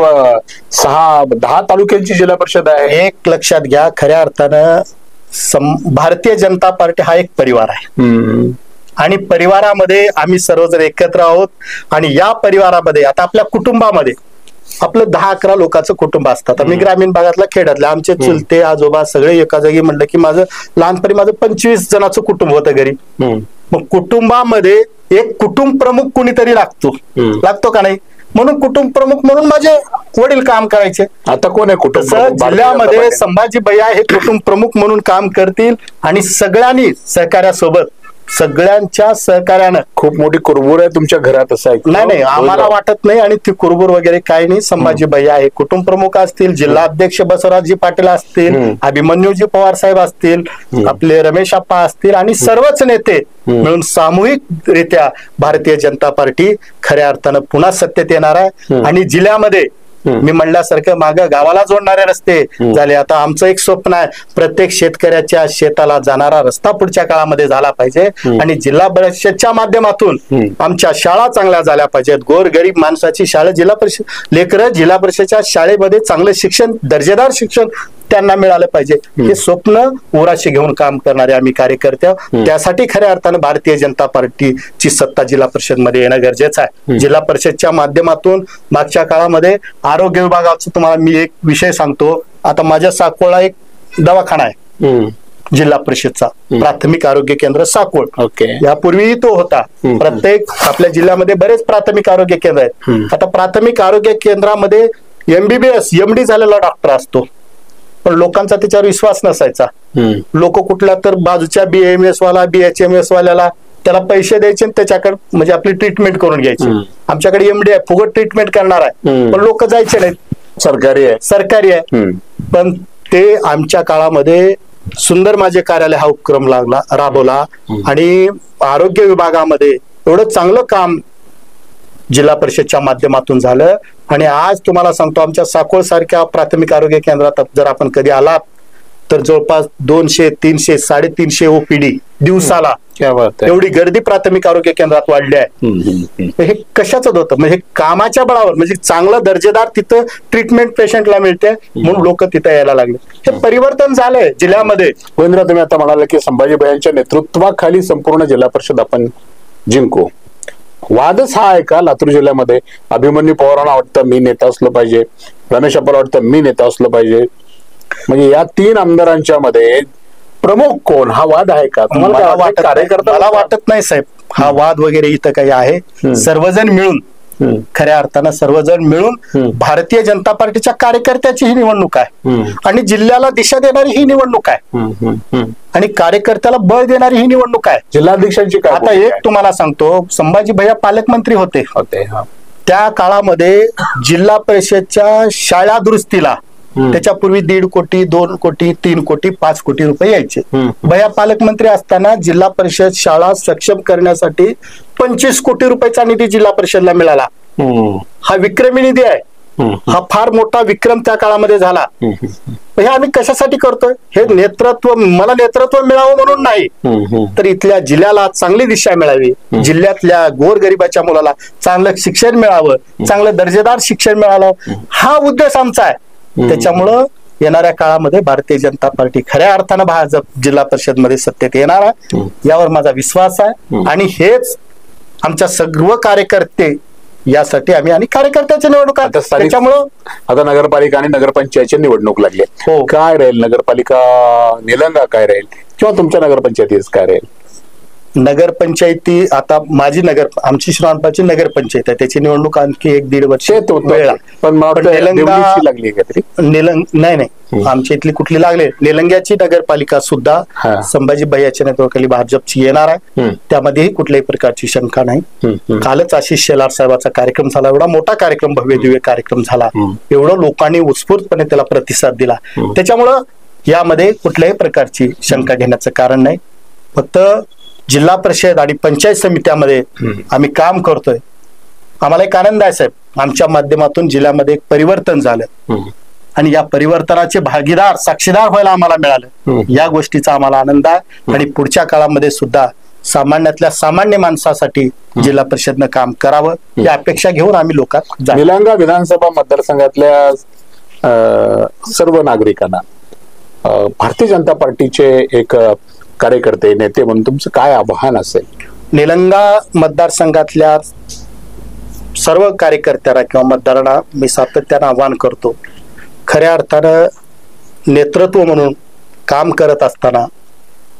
6-10 तालुक्यांची जिल्हा परिषद आहे. एक लक्षात घ्या, खऱ्या अर्थानं भारतीय जनता पार्टी हा एक परिवार आहे. आणि परिवारामध्ये आम्ही सर्वजण एकत्र आहोत. आणि या परिवारामध्ये आता आपल्या कुटुंबामध्ये आपलं 10-11 लोकांचं कुटुंब असतात. आम्ही ग्रामीण भागातला खेड्यातला आमचे चुलते आजोबा सगळे एका जागी म्हणलं की माझं लहानपणी माझं 25 जणांचं कुटुंब होतं घरी. मग कुटुंबामध्ये एक कुटुंब प्रमुख कुणीतरी लागतो का नाही, म्हणून कुटुंब प्रमुख म्हणून माझे वडील काम करायचे. आता कोण आहे कुटुंब जिल्ह्यामध्ये संभाजी भैया हे कुटुंब प्रमुख म्हणून काम करतील आणि सगळ्यांनी सहकार्यासोबत सगळ्यांच्या सहकार्यानं. खूप मोठी कुरबुर आहे तुमच्या घरात असं आहे? नाही, आम्हाला वाटत नाही आणि ती कुरबुर वगैरे काही नाही. संभाजी भैया हे कुटुंब प्रमुख असतील, जिल्हा अध्यक्ष बसवराजजी पाटील असतील, अभिमन्यूजी पवार साहेब असतील, आपले रमेश आप्पा असतील आणि सर्वच नेते मिळून सामूहिकरित्या भारतीय जनता पार्टी खऱ्या अर्थानं पुन्हा सत्तेत येणार आहे. आणि जिल्ह्यामध्ये मी म्हणल्यासारखं मागं गावाला जोडणारे रस्ते झाले. आता आमचं एक स्वप्न आहे, प्रत्येक शेतकऱ्याच्या शेताला जाणारा रस्ता पुढच्या काळामध्ये झाला पाहिजे आणि जिल्हा परिषदच्या माध्यमातून आमच्या शाळा चांगल्या झाल्या पाहिजेत. गोरगरीब माणसाची शाळा जिल्हा परिषद लेकरं जिल्हा परिषदच्या शाळेमध्ये चांगलं शिक्षण, दर्जेदार शिक्षण त्यांना मिळालं पाहिजे. हे स्वप्न उराशी घेऊन काम करणारे आम्ही कार्यकर्ते. त्यासाठी खऱ्या अर्थानं भारतीय जनता पार्टीची सत्ता जिल्हा परिषद मध्ये येणं गरजेचं आहे. जिल्हा परिषदच्या माध्यमातून मागच्या काळामध्ये आरोग्य विभागाचा तुम्हाला मी एक विषय सांगतो. आता माझ्या साकोळला एक दवाखाना आहे जिल्हा परिषदचा, प्राथमिक आरोग्य केंद्र साकोळ. यापूर्वीही तो होता. प्रत्येक आपल्या जिल्ह्यामध्ये बरेच प्राथमिक आरोग्य केंद्र आहेत. आता प्राथमिक आरोग्य केंद्रामध्ये MBBS MD झालेला डॉक्टर असतो, पण लोकांचा त्याच्यावर विश्वास नसायचा. लोक कुठल्या तर बाजूच्या BAMS वाला BHMS वाल्याला त्याला पैसे द्यायचे आणि त्याच्याकडे म्हणजे आपली ट्रीटमेंट करून घ्यायची. आमच्याकडे MD आहे, फुकट ट्रीटमेंट करणार आहे, पण लोक जायचे नाहीत. सरकारी आहे. पण ते आमच्या काळामध्ये सुंदर माझे कार्यालय हा उपक्रम राबवला आणि आरोग्य विभागामध्ये एवढं चांगलं काम जिल्हा परिषदच्या माध्यमातून झालं. आणि आज तुम्हाला सांगतो, आमच्या साकोळ सारख्या प्राथमिक आरोग्य केंद्रात जर आपण कधी आलात तर जवळपास 200, 300, 350 OPD दिवसाला, एवढी गर्दी प्राथमिक आरोग्य केंद्रात वाढली आहे. हे कशाचं होतं, म्हणजे कामाच्या बळावर, म्हणजे चांगलं दर्जेदार तिथं ट्रीटमेंट पेशंटला मिळते म्हणून लोक तिथं यायला लागले. हे परिवर्तन झालंय जिल्ह्यामध्ये. गोविंदरा, तुम्ही आता म्हणाले की संभाजी भैयांच्या नेतृत्वाखाली संपूर्ण जिल्हा परिषद आपण जिंकू. वादच हा आहे का लातूर जिल्ह्यामध्ये? अभिमन्यू पवारांना वाटतं मी नेता असलं पाहिजे, रमेश आप्पाला वाटतं मी नेता असलं पाहिजे. म्हणजे या 3 आमदारांच्या मध्ये प्रमुख कोण, हा वाद आहे का? मला वाटत नाही साहेब, हा वाद वगैरे इथं काही आहे. सर्वजण मिळून, खऱ्या अर्थानं सर्वजण मिळून भारतीय जनता पार्टीच्या कार्यकर्त्याची ही निवडणूक आहे आणि जिल्ह्याला दिशा देणारी ही निवडणूक आहे आणि कार्यकर्त्याला बळ देणारी ही निवडणूक आहे. जिल्हाध्यक्षांची आता एक तुम्हाला सांगतो, संभाजी भैया पालकमंत्री होते. त्या काळामध्ये जिल्हा परिषदच्या शाळा दुरुस्तीला त्याच्यापूर्वी 1.5 कोटी, 2 कोटी, 3 कोटी, 5 कोटी रुपये यायचे. भैया पालकमंत्री असताना जिल्हा परिषद शाळा सक्षम करण्यासाठी 25 कोटी रुपयाचा निधी जिल्हा परिषदला मिळाला. हा विक्रमी निधी आहे. हा फार मोठा विक्रम त्या काळामध्ये झाला. हे आम्ही कशासाठी करतोय? हे नेतृत्व, मला नेतृत्व मिळावं म्हणून नाही, तर इथल्या जिल्ह्याला चांगली दिशा मिळावी, जिल्ह्यातल्या गोरगरिबाच्या मुलाला चांगलं शिक्षण मिळावं, चांगलं दर्जेदार शिक्षण मिळावं, हा उद्देश आमचा आहे. त्याच्यामुळं येणाऱ्या काळामध्ये भारतीय जनता पार्टी खऱ्या अर्थानं भाजप जिल्हा परिषद मध्ये सत्तेत येणार आहे, यावर माझा विश्वास आहे. आणि हेच आमच्या सर्व कार्यकर्ते यासाठी आम्ही आणि कार्यकर्त्याची निवडणूक आहे. त्याच्यामुळं आता नगरपालिका आणि नगरपंचायतची निवडणूक लागली. काय राहील नगरपालिका निलंगा काय राहील किंवा तुमच्या नगरपंचायतीच काय राहील? नगरपंचायती आता आमची श्रावणपाची नगरपंचायत आहे, त्याची निवडणूक आणखी 1-1.5 वर्ष पण नाही, आमच्या इथली कुठली लागले. निलंग्याची नगरपालिका सुद्धा संभाजी भैयाच्या नेतृत्वाखाली भाजपची येणार आहे, त्यामध्येही कुठल्याही प्रकारची शंका नाही. कालच आशिष शेलार साहेबाचा कार्यक्रम झाला, एवढा मोठा कार्यक्रम, भव्य दिव्य कार्यक्रम झाला, एवढं लोकांनी उत्स्फूर्तपणे त्याला प्रतिसाद दिला. त्याच्यामुळं यामध्ये कुठल्याही प्रकारची शंका घेण्याचं कारण नाही. फक्त जिल्हा परिषद आणि पंचायत समित्यामध्ये आम्ही काम करतोय. आम्हाला एक आनंद आहे साहेब, आमच्या माध्यमातून जिल्ह्यामध्ये एक परिवर्तन झालं आणि या परिवर्तनाचे भागीदार, साक्षीदार व्हायला आम्हाला मिळालं. या गोष्टीचा आम्हाला आनंद आहे आणि पुढच्या काळामध्ये सुद्धा सामान्यातल्या सामान्य माणसासाठी जिल्हा परिषदनं काम करावं ही अपेक्षा घेऊन आम्ही लोकात. निलंगा विधानसभा मतदारसंघातल्या सर्व नागरिकांना भारतीय जनता पार्टीचे एक कार्यकर्ते, नेते म्हणून तुमचं काय आव्हान असेल? निलंगा मतदारसंघातल्या सर्व कार्यकर्त्यांना किंवा मतदारांना मी सातत्यानं आवाहन करतो, खऱ्या अर्थानं नेतृत्व म्हणून काम करत असताना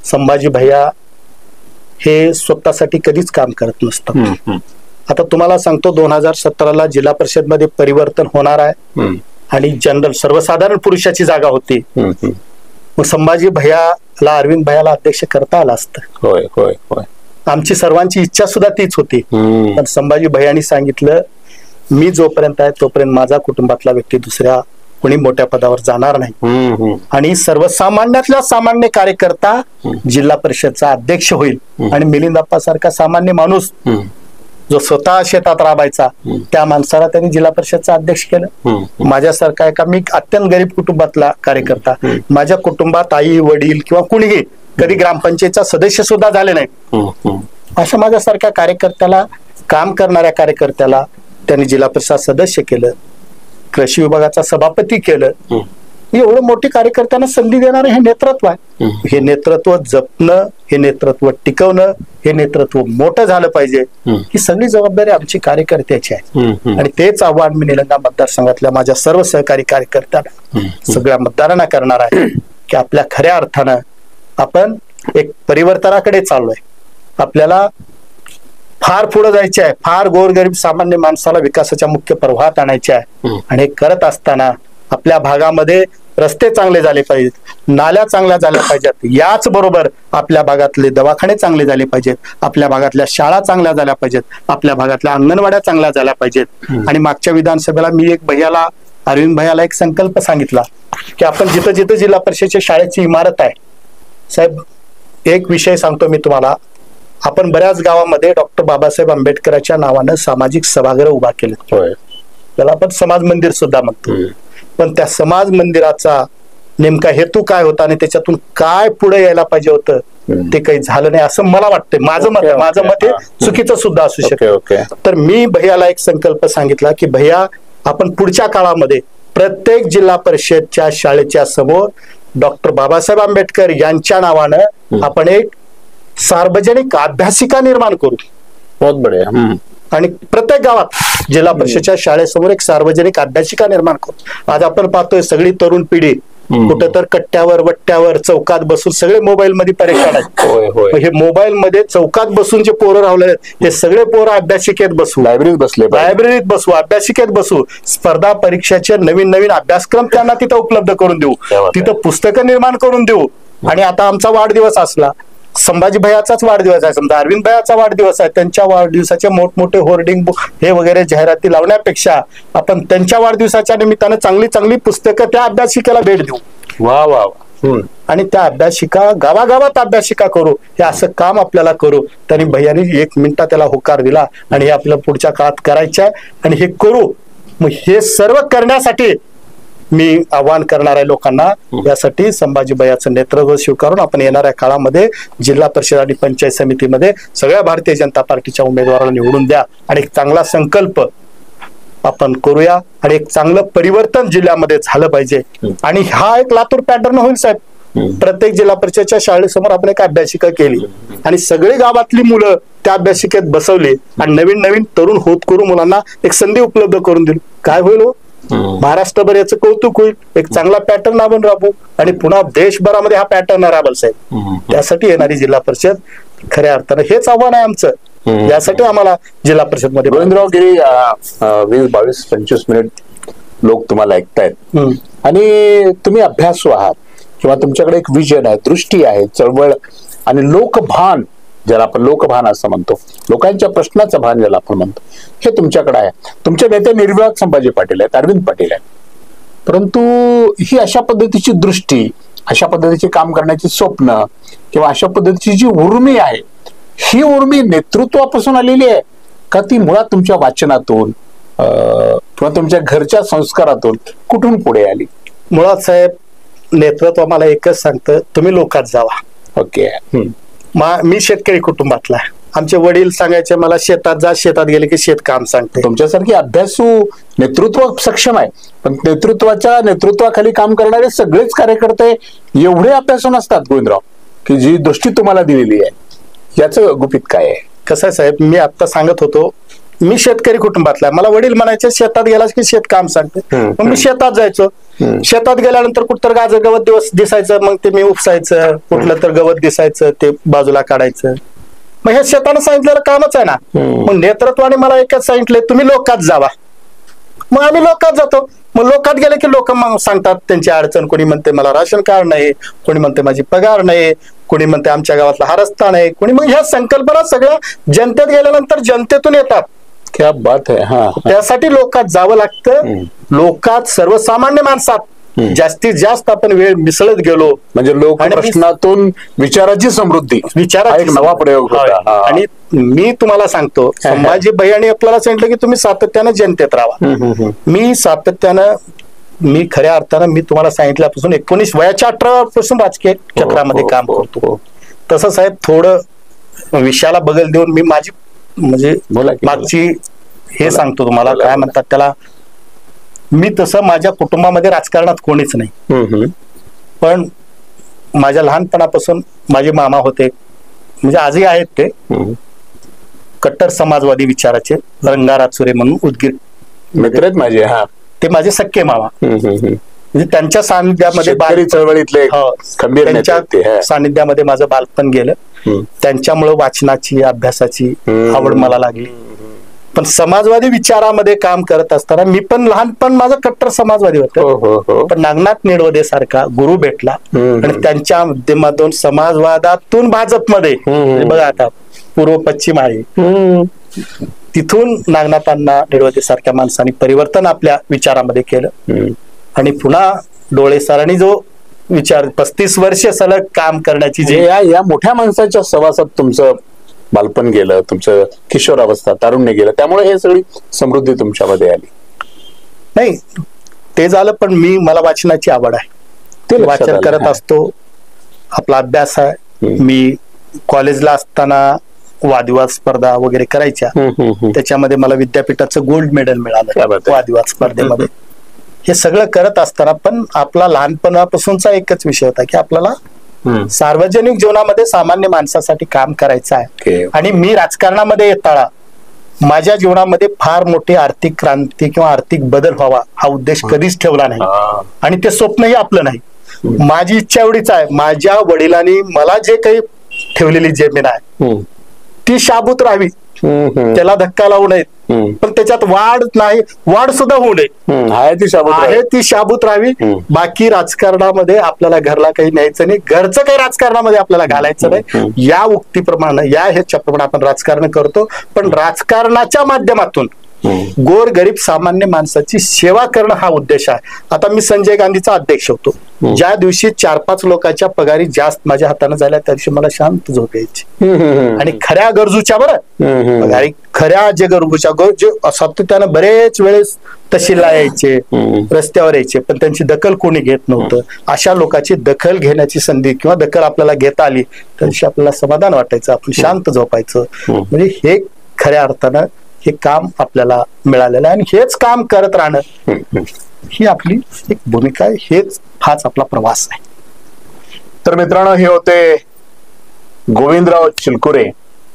संभाजी भैया हे स्वतःसाठी कधीच काम करत नसतात. आता तुम्हाला सांगतो 2017 जिल्हा परिषद मध्ये परिवर्तन होणार आहे आणि जनरल सर्वसाधारण पुरुषाची जागा होती. मग संभाजी भैयाला अरविंद भैयाला अध्यक्ष करता आलं असतं. होय होय होय. आमची सर्वांची इच्छा सुद्धा तीच होती. पण संभाजी भैयांनी सांगितलं मी जोपर्यंत आहे तोपर्यंत माझा कुटुंबातला व्यक्ती दुसऱ्या कोणी मोठ्या पदावर जाणार नाही आणि सर्वसामान्यातला सामान्य कार्यकर्ता जिल्हा परिषदचा अध्यक्ष होईल आणि मिलिंद अप्पा सारखा सामान्य माणूस जो स्वतः शेतात राबायचा त्या माणसाला त्यांनी जिल्हा परिषदचा अध्यक्ष केलं. माझ्यासारखा एका मी अत्यंत गरीब कुटुंबातला कार्यकर्ता, माझ्या कुटुंबात आई वडील किंवा कुणीही कधी ग्रामपंचायतचा सदस्य सुद्धा झाले नाही. अशा माझ्यासारख्या कार्यकर्त्याला, काम करणाऱ्या कार्यकर्त्याला त्यांनी जिल्हा परिषद सदस्य केलं, कृषी विभागाचा सभापती केलं. एवढं मोठी कार्यकर्त्यांना संधी देणारं हे नेतृत्व आहे. हे नेतृत्व जपणं, हे नेतृत्व टिकवणं, हे नेतृत्व मोठं झालं पाहिजे, ही सगळी जबाबदारी आमची कार्यकर्त्याची आहे. आणि तेच आव्हान मी निलंगा मतदारसंघातल्या माझ्या सर्व सहकारी कार्यकर्त्यांना, सगळ्या मतदारांना करणार आहे की आपल्या खऱ्या अर्थानं आपण एक परिवर्तनाकडे चाललोय. आपल्याला फार पुढे जायचे आहे, फार गोरगरीब सामान्य माणसाला विकासाच्या मुख्य प्रवाहात आणायचे आहे. आणि हे करत असताना आपल्या भागामध्ये रस्ते चांगले झाले पाहिजेत, नाल्या चांगल्या झाल्या पाहिजेत, याच बरोबर आपल्या भागातले दवाखाने चांगले झाले पाहिजेत, आपल्या भागातल्या शाळा चांगल्या झाल्या पाहिजेत, आपल्या भागातल्या अंगणवाड्या चांगल्या झाल्या पाहिजेत. आणि मागच्या विधानसभेला मी एक भैयाला, अरविंद भैयाला एक संकल्प सांगितला की आपण जिथं जिथं जिल्हा परिषदेच्या शाळेची इमारत आहे, साहेब एक विषय सांगतो मी तुम्हाला, आपण बऱ्याच गावामध्ये डॉक्टर बाबासाहेब आंबेडकरांच्या नावानं सामाजिक सभागृह उभा केले, त्याला आपण समाज मंदिर सुद्धा म्हणतो. पण त्या समाज मंदिराचा नेमका हेतू काय होता आणि त्याच्यातून काय पुढे यायला पाहिजे होतं ते काही झालं नाही असं मला वाटतंय. माझं मत हे चुकीचं सुद्धा असू शकतं. तर मी भैयाला एक संकल्प सांगितला की भैया आपण पुढच्या काळामध्ये प्रत्येक जिल्हा परिषदच्या शाळेच्या समोर डॉक्टर बाबासाहेब आंबेडकर यांच्या नावानं आपण एक सार्वजनिक अभ्यासिका निर्माण करू. बहुत बढिया. आणि प्रत्येक गावात जिल्हा परिषदच्या शाळेसमोर एक सार्वजनिक अभ्यासिका निर्माण करू. आज आपण पाहतोय सगळी तरुण पिढी कुठं तर कट्ट्यावर वट्ट्यावर चौकात बसून सगळे मोबाईल मध्ये परेशान आहेत. हे मोबाईल मध्ये चौकात बसून जे पोरं राहिलेले आहेत ते सगळे पोरं अभ्यासिकेत बसू, लायब्ररीत बसू, अभ्यासिकेत बसू, स्पर्धा परीक्षेचे नवीन नवीन अभ्यासक्रम त्यांना तिथं उपलब्ध करून देऊ, तिथं पुस्तकं निर्माण करून देऊ. आणि आता आमचा वाढदिवस असला, संभाजी भैयाचाच वाढदिवस आहे, समजा अरविंद भैयाचा वाढदिवस आहे, त्यांच्या वाढदिवसाचे मोठमोठे होर्डिंग हे वगैरे जाहिराती लावण्यापेक्षा आपण त्यांच्या वाढदिवसाच्या निमित्तानं चांगली चांगली पुस्तकं त्या अभ्यासिकेला भेट देऊ. वा वा. आणि त्या अभ्यासिका गावागावात अभ्यासिका करू, हे असं काम आपल्याला करू. त्यांनी भैयानी 1 मिनिटात त्याला होकार दिला आणि हे आपल्याला पुढच्या काळात करायचं आहे आणि हे करू. मग हे सर्व करण्यासाठी मी आवाहन करणार आहे लोकांना, यासाठी संभाजी भैयाचं नेतृत्व स्वीकारून आपण येणाऱ्या काळामध्ये जिल्हा परिषद आणि पंचायत समितीमध्ये सगळ्या भारतीय जनता पार्टीच्या उमेदवाराला निवडून द्या आणि एक चांगला संकल्प आपण करूया आणि एक चांगलं परिवर्तन जिल्ह्यामध्ये झालं पाहिजे. आणि हा एक लातूर पॅटर्न होईल साहेब. प्रत्येक जिल्हा परिषदच्या शाळेसमोर आपण एक अभ्यासिका केली आणि सगळी गावातली मुलं त्या अभ्यासिकेत बसवली आणि नवीन नवीन तरुण होतकरू मुलांना एक संधी उपलब्ध करून दिली. काय होईल हो, महाराष्ट्रभर याचं कौतुक होईल. एक चांगला पॅटर्न आपण राबवू आणि पुन्हा देशभरामध्ये हा पॅटर्न राबल साहेब. त्यासाठी येणारी जिल्हा परिषद खऱ्या अर्थानं हेच आव्हान आहे आमचं. यासाठी आम्हाला जिल्हा परिषद मध्ये गोविंदराव गेली 20-22-25 मिनिट लोक तुम्हाला ऐकतायत आणि तुम्ही अभ्यासू आहात किंवा तुमच्याकडे एक विजन आहे, दृष्टी आहे, चळवळ आणि लोकभान, ज्याला आपण लोकभान असं म्हणतो, लोकांच्या प्रश्नाचं भान ज्याला आपण म्हणतो, हे तुमच्याकडे आहे. तुमचे नेते निर्विवाद संभाजी पाटील आहेत, अरविंद पाटील आहेत. परंतु ही अशा पद्धतीची दृष्टी, अशा पद्धतीचे काम करण्याची स्वप्न किंवा अशा पद्धतीची जी उर्मी आहे, ही उर्मी नेतृत्वापासून आलेली आहे का ती मुळात तुमच्या वाचनातून किंवा तुमच्या घरच्या संस्कारातून कुठून पुढे आली? मुळात साहेब नेतृत्व मला एकच सांगतं, तुम्ही लोकात जावा. ओके. मी शेतकरी कुटुंबातला आहे. आमचे वडील सांगायचे मला शेतात जा, शेतात गेले की शेतकाम सांगते. तुमच्यासारखी अभ्यासू नेतृत्व सक्षम आहे, पण नेतृत्वाखाली काम करणारे सगळेच कार्यकर्ते एवढे अभ्यासू नसतात गोविंदराव, की जी दृष्टी तुम्हाला दिलेली आहे. याचं गुपित काय आहे? कसं आहे साहेब, मी आता सांगत होतो, मी शेतकरी कुटुंबातला आहे. मला वडील म्हणायचे शेतात गेलास की शेतकाम सांगते. मग मी शेतात जायचो. शेतात गेल्यानंतर कुठं गाजर गवत दिवस दिसायचं, मग ते मी उपसायचं. कुठलं तर गवत दिसायचं ते बाजूला काढायचं. मग हे शेतानं सांगितलेलं कामच आहे ना. मग नेतृत्वाने मला एकच सांगितलंय, तुम्ही लोकात जावा. मग आम्ही लोकात जातो. मग लोकात गेले की लोक मग सांगतात त्यांची अडचण. कोणी म्हणते मला राशन कार्ड नाही, कोणी म्हणते माझी पगार नाही, कोणी म्हणते आमच्या गावातला हा रस्ता नाही, कोणी. मग ह्या संकल्पना सगळ्या जनतेत गेल्यानंतर जनतेतून येतात. क्या बात आहे. हा, त्यासाठी लोकात जावं लागतं. लोकात सर्वसामान्य माणसात जास्तीत जास्त आपण वेळ मिसळत गेलो म्हणजे लोक प्रश्नातून विचाराची समृद्धी, विचाराचा एक नवा प्रयोग होता. आणि मी तुम्हाला सांगतो, संभाजी भैयानी आपल्याला सांगितलं की तुम्ही सातत्यानं जनतेत राहा. मी सातत्यानं, मी खऱ्या अर्थानं मी तुम्हाला सांगितल्यापासून 19 वयाच्या 18 पासून राजकीय क्षेत्रामध्ये काम करतो. तसं साहेब थोडं विषयाला बगल देऊन मी माझी म्हणजे मागची हे सांगतो तुम्हाला, काय म्हणतात त्याला, मी तसं माझ्या कुटुंबामध्ये राजकारणात कोणीच नाही. पण माझ्या लहानपणापासून माझे मामा होते, म्हणजे आजही आहेत ते, कट्टर समाजवादी विचाराचे, रंगाराज सुरे म्हणून उदगीर मित्र आहेत माझे. हा, ते माझे सख्खे मामा. म्हणजे त्यांच्या सानिध्यामध्ये चळवळीतले त्यांच्या सानिध्यामध्ये माझं बालपण गेलं. त्यांच्यामुळे वाचनाची, अभ्यासाची आवड मला लागली. पण समाजवादी विचारामध्ये काम करत असताना मी पण लहानपण माझं कट्टर समाजवादी होतं. पण नागनाथ निडवदे सारखा गुरु भेटला आणि त्यांच्या माध्यमातून समाजवादातून भाजपमध्ये, बघा आता पूर्व पश्चिम आहे, तिथून नागनाथांना निडवदे सारख्या माणसाने परिवर्तन आपल्या विचारामध्ये केलं. आणि पुन्हा डोळे सरांनी जो विचार 35 वर्ष सलग काम करण्याची जे या मोठ्या माणसाच्या सहवासात तुमचं बालपण गेलं, तुमचं किशोरावस्था, तारुण्य गेलं, त्यामुळे हे सगळी समृद्धी तुमच्यामध्ये आली. नाही ते झालं, पण मला वाचनाची आवड आहे. ते वाचन करत असतो, आपला अभ्यास आहे. मी कॉलेजला असताना वादविवाद स्पर्धा वगैरे करायच्या, त्याच्यामध्ये मला विद्यापीठाचं गोल्ड मेडल मिळालं वादविवाद स्पर्धेमध्ये. हे सगळं करत असताना पण आपला लहानपणापासूनचा एकच विषय होता की आपल्याला सार्वजनिक जीवनामध्ये सामान्य माणसासाठी काम करायचं आहे. आणि मी राजकारणामध्ये येताना माझ्या जीवनामध्ये फार मोठी आर्थिक क्रांती किंवा आर्थिक बदल व्हावा हा उद्देश कधीच ठेवला नाही. आणि ते स्वप्नही आपलं नाही. माझी इच्छा एवढीच आहे, माझ्या वडिलांनी मला जे काही ठेवलेली जमीन आहे ती शाबूत राहावी, त्याला धक्का लावू नये, पण त्याच्यात वाढ नाही, वाढ सुद्धा होऊ नये, आहे ती शाबूत राहावी. बाकी राजकारणामध्ये आपल्याला घरला काही न्यायचं नाही, घरचं काही राजकारणामध्ये आपल्याला घालायचं नाही. या उक्तीप्रमाणे, या ह्याच्याप्रमाणे आपण राजकारण करतो. पण राजकारणाच्या माध्यमातून गोर गरीब सामान्य माणसाची सेवा करणं हा उद्देश आहे. आता मी संजय गांधीचा अध्यक्ष होतो. ज्या दिवशी 4-5 लोकांच्या पगारी जास्त माझ्या हाताने झाल्या त्या दिवशी मला शांत झोप यायची. आणि खऱ्या गरजूच्या बरं पगारी, खऱ्या जे गरजूच्या जे सातत्यानं बरेच वेळेस तहसीलला यायचे, रस्त्यावर यायचे, पण त्यांची दखल कोणी घेत नव्हतं. अशा लोकांची दखल घेण्याची संधी किंवा दखल आपल्याला घेता आली त्या दिवशी आपल्याला समाधान वाटायचं, आपण शांत झोपायचं. म्हणजे हे खऱ्या अर्थानं हे काम आपल्याला मिळालेलं आहे. आणि हेच काम करत राहणं ही आपली एक भूमिका आहे, हाच आपला प्रवास आहे. तर मित्रांनो, हे होते गोविंदराव चिलकुरे.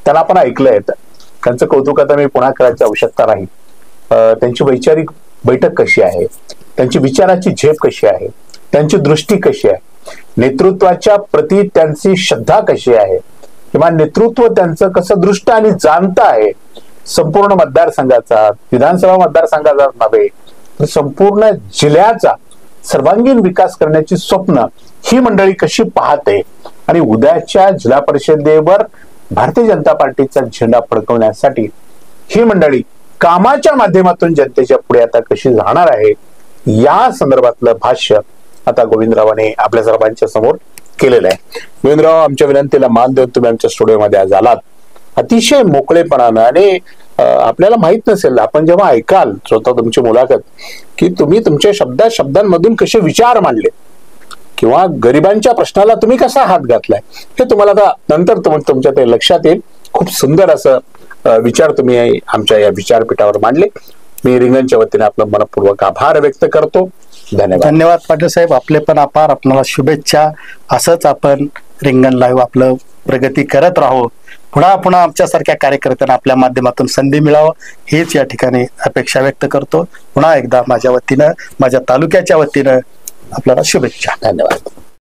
त्यांना आपण ऐकलंय, त्यांचं कौतुक आता मी पुन्हा करायची आवश्यकता नाही. त्यांची वैचारिक बैठक कशी आहे, त्यांची विचाराची झेप कशी आहे, त्यांची दृष्टी कशी आहे, नेतृत्वाच्या प्रती त्यांची श्रद्धा कशी आहे, किंवा नेतृत्व त्यांचं कसं दृष्ट आणि जाणतं आहे. संपूर्ण मतदारसंघाचा, विधानसभा मतदारसंघाचा नव्हे तर संपूर्ण जिल्ह्याचा सर्वांगीण विकास करण्याची स्वप्न ही मंडळी कशी पाहते आणि उद्याच्या जिल्हा परिषदेवर भारतीय जनता पार्टीचा झेंडा फडकवण्यासाठी ही मंडळी कामाच्या माध्यमातून जनतेच्या पुढे आता कशी जाणार आहे, या संदर्भातलं भाष्य आता गोविंदरावांनी आपल्या सर्वांच्या समोर केलेलं आहे. गोविंदराव, आमच्या विनंतीला मान देऊन तुम्ही आमच्या स्टुडिओमध्ये आज आलात अतिशय मोकळेपणानं. आणि आपल्याला माहित नसेल, आपण जेव्हा ऐकाल स्वतः तुमची मुलाखत, की तुम्ही तुमच्या शब्दांमधून कसे विचार मांडले किंवा गरिबांच्या प्रश्नाला तुम्ही कसा हात घातलाय, हे तुम्हाला आता नंतर तुमच्या ते लक्षात येईल. खूप सुंदर असं विचार तुम्ही आमच्या या विचारपीठावर मांडले. मी रिंगणच्या वतीने आपलं मनपूर्वक आभार व्यक्त करतो. धन्यवाद. धन्यवाद पाटील साहेब, आपले पण आभार. आपल्याला शुभेच्छा. असंच आपण रिंगण लाईव्ह आपलं प्रगती करत राहू. पुन्हा पुन्हा आमच्यासारख्या कार्यकर्त्यांना आपल्या माध्यमातून संधी मिळावं हेच या ठिकाणी अपेक्षा व्यक्त करतो. पुन्हा एकदा माझ्या वतीनं, माझ्या तालुक्याच्या वतीनं आपल्याला शुभेच्छा. धन्यवाद.